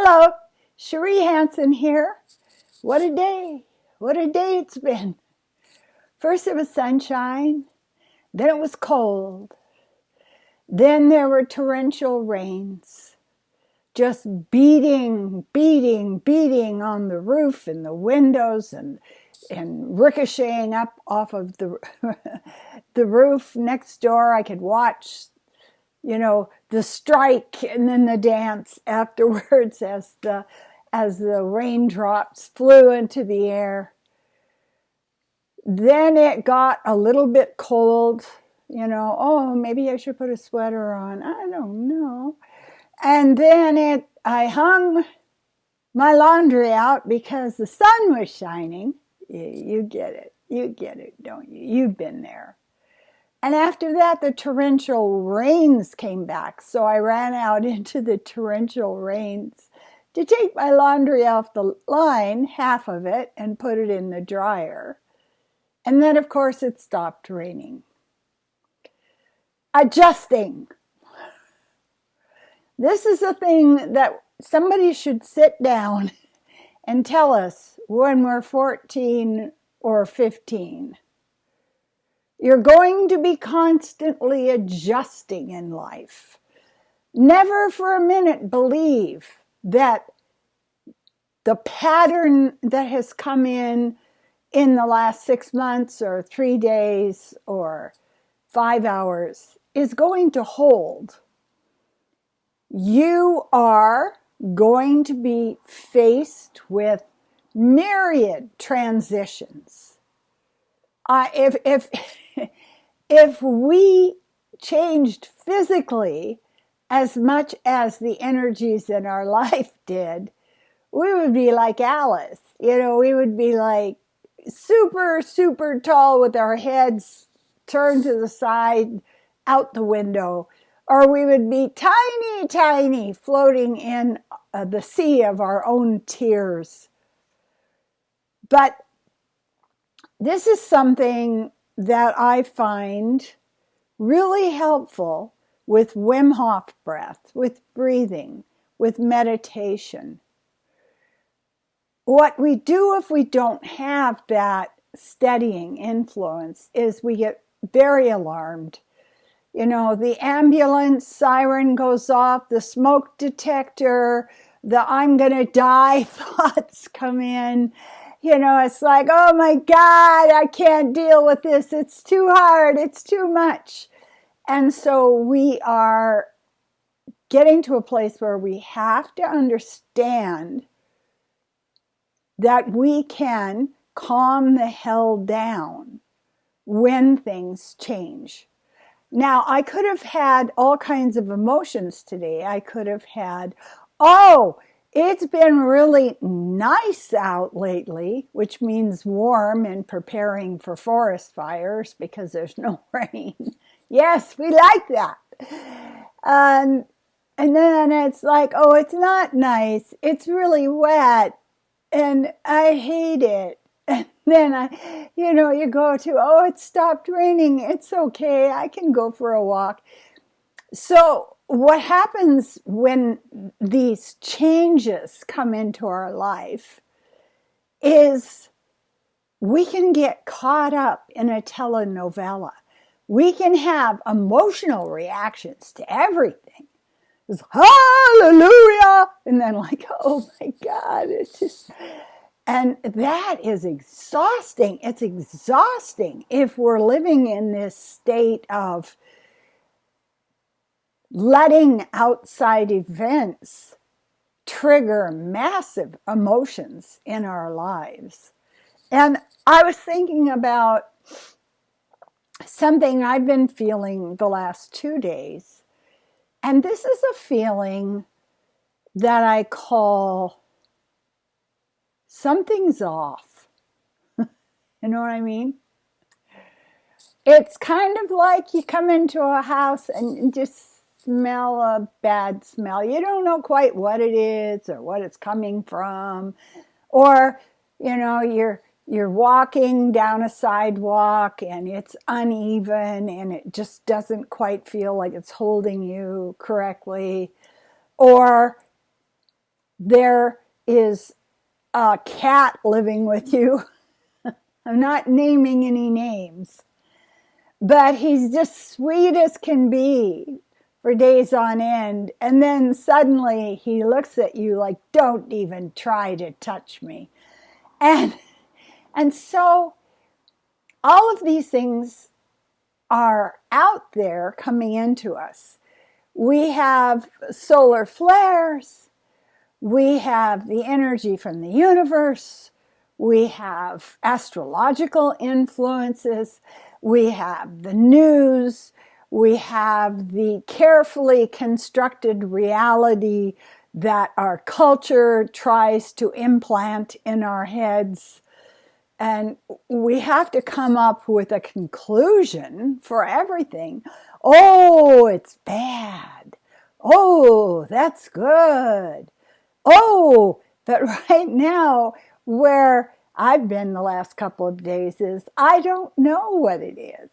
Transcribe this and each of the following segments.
Hello, Cherie Hanson here. What a day. What a day it's been. First it was sunshine, then it was cold. Then there were torrential rains, just beating on the roof and the windows and ricocheting up off of the the roof next door. I could watch, the strike and then the dance afterwards as the raindrops flew into the air. Then it got a little bit cold, maybe I should put a sweater on. I don't know. And then I hung my laundry out because the sun was shining. You get it. You get it, don't you? You've been there. And after that, the torrential rains came back. So I ran out into the torrential rains to take my laundry off the line, half of it, and put it in the dryer. And then, of course, it stopped raining. Adjusting. This is a thing that somebody should sit down and tell us when we're 14 or 15. You're going to be constantly adjusting in life. Never for a minute believe that the pattern that has come in the last 6 months or 3 days or 5 hours is going to hold. You are going to be faced with myriad transitions. If we changed physically as much as the energies in our life did, we would be like Alice. We would be like super, super tall with our heads turned to the side out the window. Or we would be tiny, tiny, floating in the sea of our own tears. But this is something that I find really helpful with Wim Hof breath, with breathing, with meditation. What we do if we don't have that steadying influence is we get very alarmed. The ambulance siren goes off, the smoke detector, the I'm gonna die thoughts come in. It's like, oh my God, I can't deal with this. It's too hard. It's too much. And so we are getting to a place where we have to understand that we can calm the hell down when things change. Now, I could have had all kinds of emotions today. I could have had, it's been really nice out lately, which means warm and preparing for forest fires because there's no rain. Yes, we like that. And then it's like, it's not nice. It's really wet and I hate it. And then you go to, it stopped raining. It's okay. I can go for a walk. So what happens when these changes come into our life is we can get caught up in a telenovela. We can have emotional reactions to everything. It's hallelujah. And then oh my God, it's just... And that is exhausting. It's exhausting if we're living in this state of letting outside events trigger massive emotions in our lives. And I was thinking about something I've been feeling the last 2 days. And this is a feeling that I call something's off. You know what I mean? It's kind of like you come into a house and just smell a bad smell. You don't know quite what it is or what it's coming from. Or, you're walking down a sidewalk and it's uneven and it just doesn't quite feel like it's holding you correctly. Or there is a cat living with you. I'm not naming any names, but he's just sweet as can be for days on end. And then suddenly he looks at you like, don't even try to touch me. And so all of these things are out there coming into us. We have solar flares. We have the energy from the universe. We have astrological influences. We have the news. We have the carefully constructed reality that our culture tries to implant in our heads. And we have to come up with a conclusion for everything. Oh, it's bad. Oh, that's good. Oh, but right now, where I've been the last couple of days is I don't know what it is.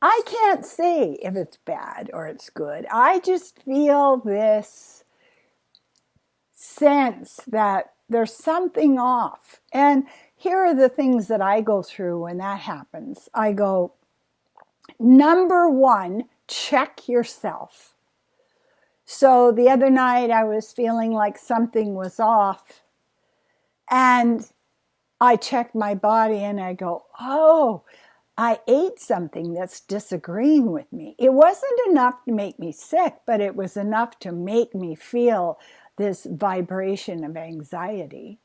I can't say if it's bad or it's good. I just feel this sense that there's something off. And here are the things that I go through when that happens. I go, number one, check yourself. So the other night I was feeling like something was off, and I checked my body and I go, oh, I ate something that's disagreeing with me. It wasn't enough to make me sick, but it was enough to make me feel this vibration of anxiety.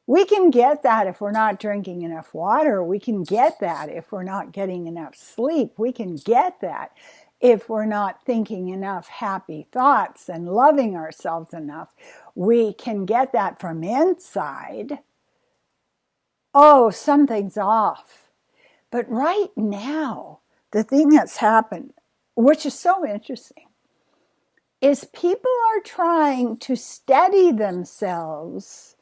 We can get that if we're not drinking enough water. We can get that if we're not getting enough sleep. We can get that if we're not thinking enough happy thoughts and loving ourselves enough. We can get that from inside. Oh, something's off. But right now, the thing that's happened, which is so interesting, is people are trying to steady themselves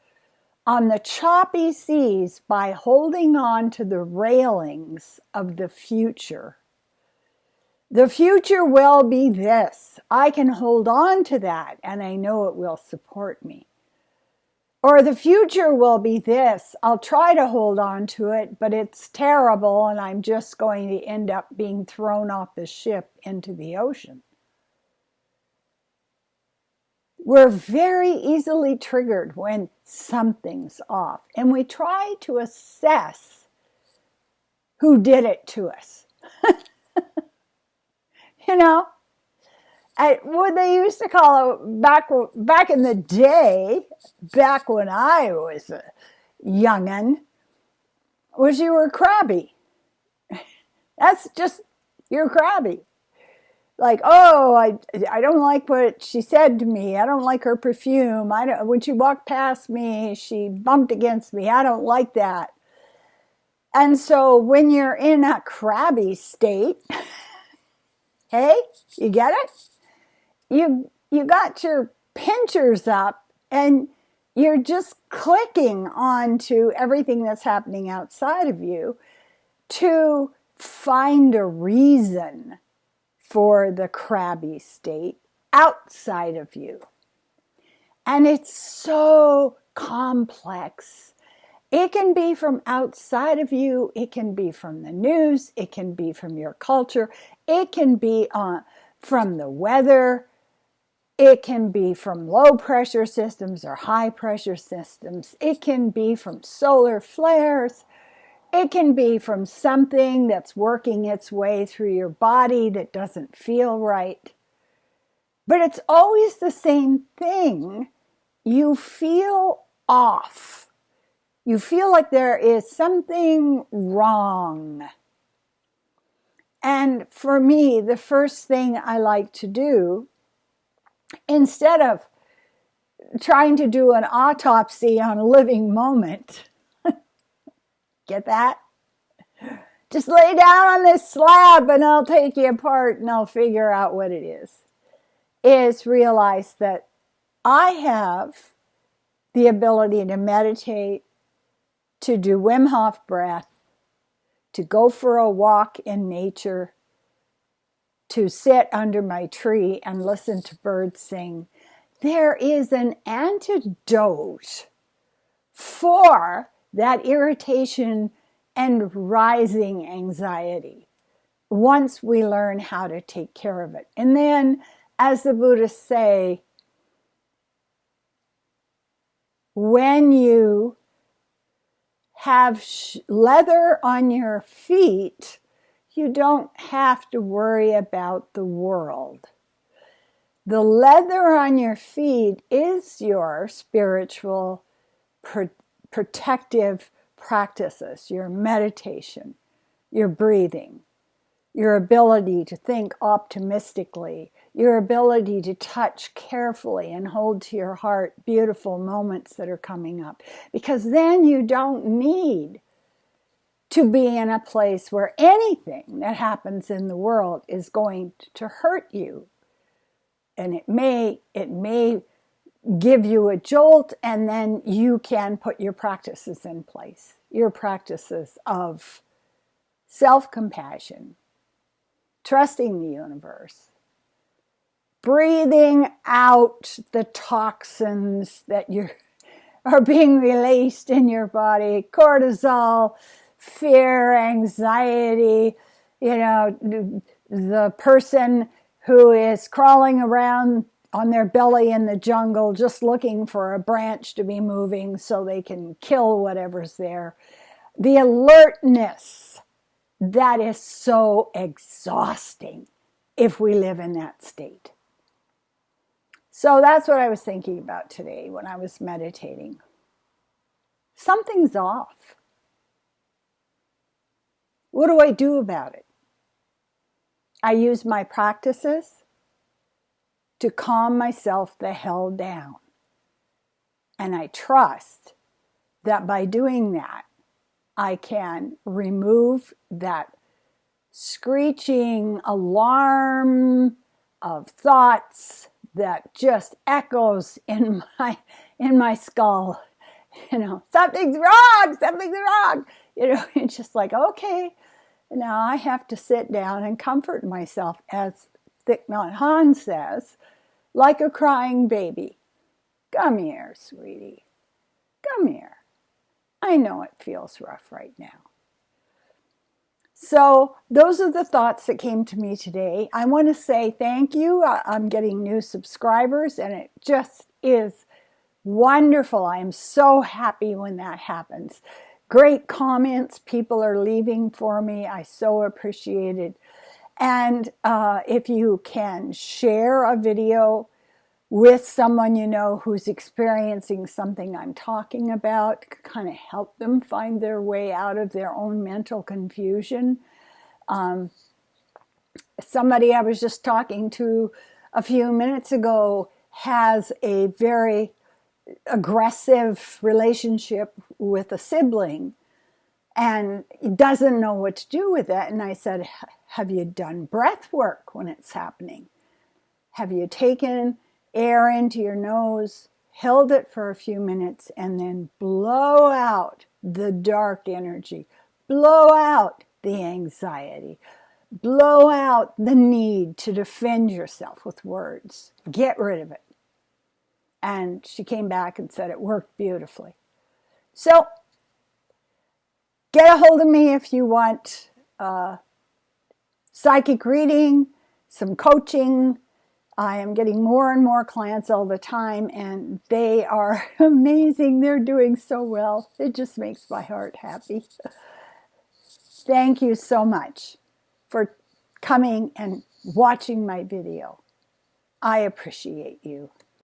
on the choppy seas by holding on to the railings of the future. The future will be this. I can hold on to that and I know it will support me. Or the future will be this. I'll try to hold on to it, but it's terrible and I'm just going to end up being thrown off the ship into the ocean. We're very easily triggered when something's off, and we try to assess who did it to us. You know, what they used to call it back in the day, back when I was a young'un, was you were crabby. That's just, you're crabby. Like, oh, I don't like what she said to me. I don't like her perfume. When she walked past me, she bumped against me. I don't like that. And so when you're in a crabby state, hey, you get it? You got your pinchers up and you're just clicking onto everything that's happening outside of you to find a reason for the crabby state outside of you. And it's so complex. It can be from outside of you. It can be from the news. It can be from your culture. It can be from the weather. It can be from low pressure systems or high pressure systems. It can be from solar flares. It can be from something that's working its way through your body that doesn't feel right. But it's always the same thing. You feel off. You feel like there is something wrong. And for me, the first thing I like to do, instead of trying to do an autopsy on a living moment, get that? Just lay down on this slab and I'll take you apart and I'll figure out what it is realize that I have the ability to meditate, to do Wim Hof breath, to go for a walk in nature, to sit under my tree and listen to birds sing. there is an antidote for that irritation and rising anxiety once we learn how to take care of it. And then, as the Buddhists say, when you have leather on your feet, you don't have to worry about the world. The leather on your feet is your spiritual protective practices, your meditation, your breathing, your ability to think optimistically, your ability to touch carefully and hold to your heart beautiful moments that are coming up. Because then you don't need to be in a place where anything that happens in the world is going to hurt you. And it may give you a jolt, and then you can put your practices in place. Your practices of self-compassion, trusting the universe, breathing out the toxins that are being released in your body, cortisol, fear, anxiety, the person who is crawling around on their belly in the jungle just looking for a branch to be moving so they can kill whatever's there. The alertness that is so exhausting if we live in that state. So that's what I was thinking about today when I was meditating. Something's off. What do I do about it? I use my practices to calm myself the hell down. And I trust that by doing that, I can remove that screeching alarm of thoughts that just echoes in my skull. Something's wrong. It's just like, okay, now I have to sit down and comfort myself, as Thich Nhat Hanh says, like a crying baby. Come here, sweetie. Come here. I know it feels rough right now. So those are the thoughts that came to me today. I want to say thank you. I'm getting new subscribers, and it just is wonderful. I am so happy when that happens. Great comments people are leaving for me. I so appreciate it. And if you can share a video with someone you know who's experiencing something I'm talking about, kind of help them find their way out of their own mental confusion. Somebody I was just talking to a few minutes ago has a very aggressive relationship with a sibling and doesn't know what to do with it. And I said, have you done breath work when it's happening? Have you taken air into your nose, held it for a few minutes, and then blow out the dark energy, blow out the anxiety, blow out the need to defend yourself with words, get rid of it? And she came back and said it worked beautifully. So get a hold of me if you want psychic reading, some coaching. I am getting more and more clients all the time, and they are amazing. They're doing so well. It just makes my heart happy. Thank you so much for coming and watching my video. I appreciate you.